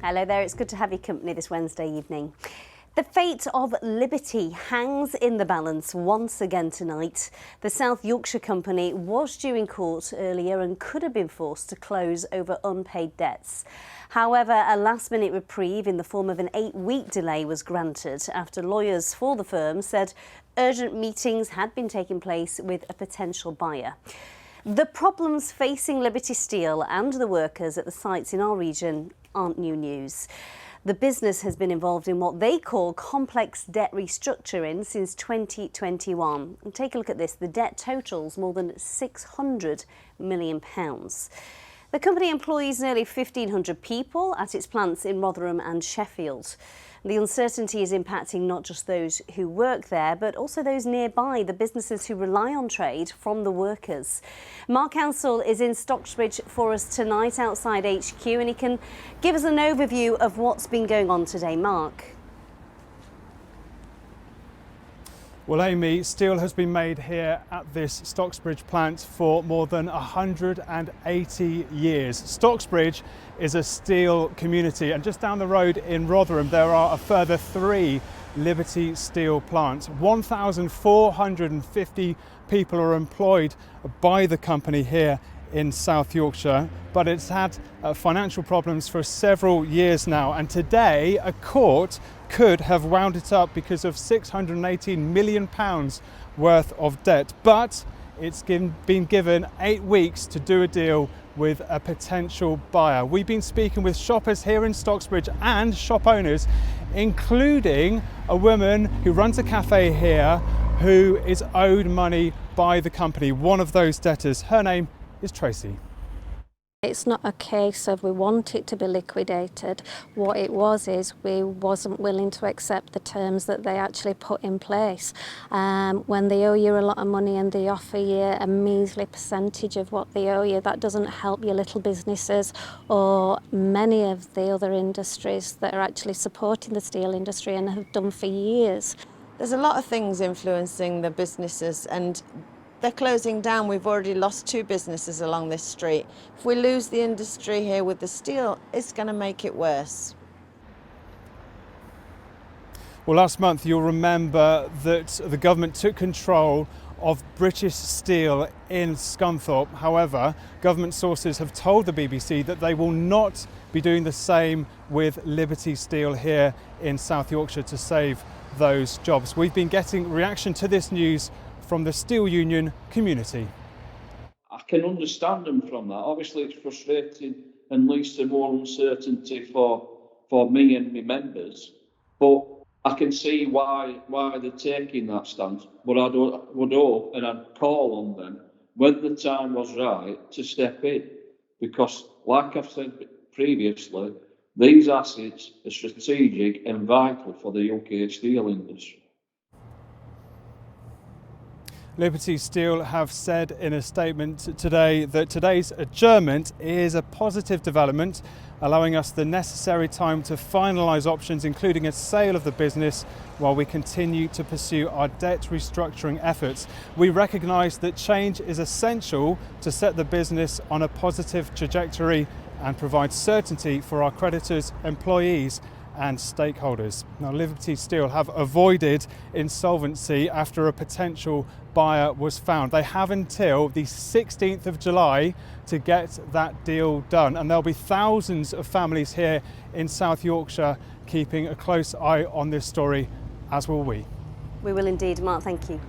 Hello there, it's good to have your company this Wednesday evening. The fate of Liberty hangs in the balance once again tonight. The South Yorkshire company was due in court earlier and could have been forced to close over unpaid debts. However, a last-minute reprieve in the form of an 8-week delay was granted after lawyers for the firm said urgent meetings had been taking place with a potential buyer. The problems facing Liberty Steel and the workers at the sites in our region aren't new news. The business has been involved in what they call complex debt restructuring since 2021. And take a look at this. The debt totals more than £600 million. The company employs nearly 1,500 people at its plants in Rotherham and Sheffield. The uncertainty is impacting not just those who work there, but also those nearby, the businesses who rely on trade from the workers. Mark Ansell is in Stocksbridge for us tonight outside HQ, and he can give us an overview of what's been going on today. Mark. Well, Amy, steel has been made here at this Stocksbridge plant for more than 180 years. Stocksbridge is a steel community, and just down the road in Rotherham there are a further 3 Liberty Steel plants. 1,450 people are employed by the company here in South Yorkshire, but it's had financial problems for several years now, and today a court could have wound it up because of £618 million worth of debt, but it's been given 8 weeks to do a deal with a potential buyer. We've been speaking with shoppers here in Stocksbridge and shop owners, including a woman who runs a cafe here who is owed money by the company, one of those debtors. Her name is Tracy. It's not a case of we want it to be liquidated. What it was is we wasn't willing to accept the terms that they actually put in place. When they owe you a lot of money and they offer you a measly percentage of what they owe you, that doesn't help your little businesses or many of the other industries that are actually supporting the steel industry and have done for years. There's a lot of things influencing the businesses, and they're closing down. We've already lost 2 businesses along this street. If we lose the industry here with the steel, it's going to make it worse. Well, last month you'll remember that the government took control of British Steel in Scunthorpe. However, government sources have told the BBC that they will not be doing the same with Liberty Steel here in South Yorkshire to save those jobs. We've been getting reaction to this news from the steel union community. I can understand them from that. Obviously it's frustrating and leads to more uncertainty for me and my members, but I can see why they're taking that stance. But I would hope and I'd call on them when the time was right to step in, because like I've said previously, these assets are strategic and vital for the UK steel industry. Liberty Steel have said in a statement today that today's adjournment is a positive development, allowing us the necessary time to finalise options, including a sale of the business, while we continue to pursue our debt restructuring efforts. We recognise that change is essential to set the business on a positive trajectory and provide certainty for our creditors, employees and stakeholders. Now, Liberty Steel have avoided insolvency after a potential buyer was found. They have until the 16th of July to get that deal done, and there'll be thousands of families here in South Yorkshire keeping a close eye on this story, as will we. We will indeed, Mark, thank you.